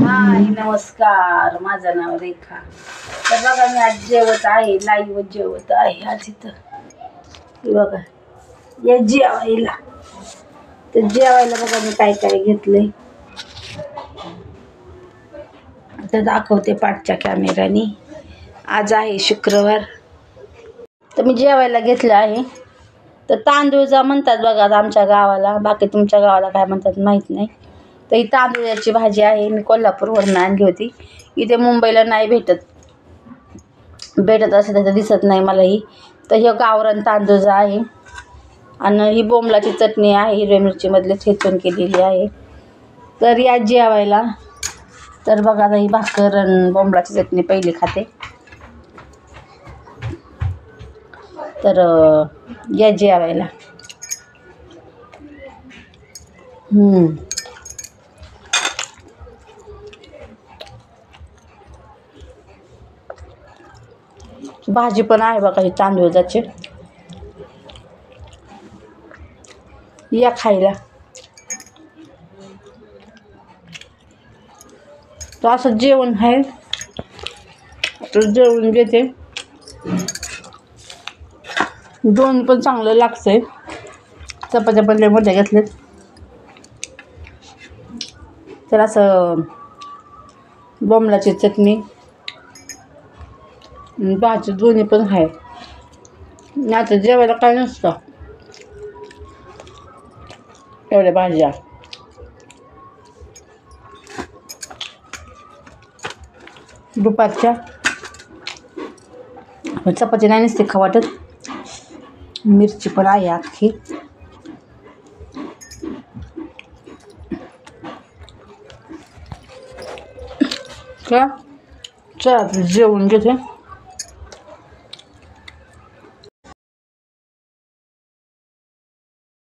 हाय नमस्कार, माझं नाव रेखा. तर बघा मी आज जेवत आहे, लाईव्ह जेवत आहे आज इथं. बघा या जेवायला, तर जेवायला बघा मी काय काय घेतलंय तर दाखवते पाठच्या कॅमेऱ्याने. आज आहे शुक्रवार. तर मी जेवायला घेतलं आहे तर तांदूळजा म्हणतात बघा आमच्या गावाला, बाकी तुमच्या गावाला काय म्हणतात माहीत नाही. तर ही तांदूळाची भाजी आहे, मी कोल्हापूरवरून आणली होती. इथे मुंबईला नाही भेटत असं त्याचं दिसत नाही मला ही. तर हे गावरान तांदूळजा आहे आणि ही बोंबलाची चटणी आहे, हिरव्या मिरचीमधले ठेचून केलेली आहे. तर या जेवायला. तर बघा आता ही भाकर आणि बोंबलाची चटणी पहिली खाते. तर या जेवायला. भाजी पण आहे बघा ही तांदूळाची, या खायला. तर असं जेवण आहे, तर जेवण घेते. दोन पण चांगलं लागतंय. चपात्या पण लय मोठ्या घेतलेत. तर असं बोंबलाची चटणी भाजी दोन्ही पण आहे. आता जेवायला काय नसतं, एवढ्या भाज्या. दुपारच्या चपाती नाही नसते खाऊ वाटत. मिरची पण आहे अख्खी. का चला जेवण घेते.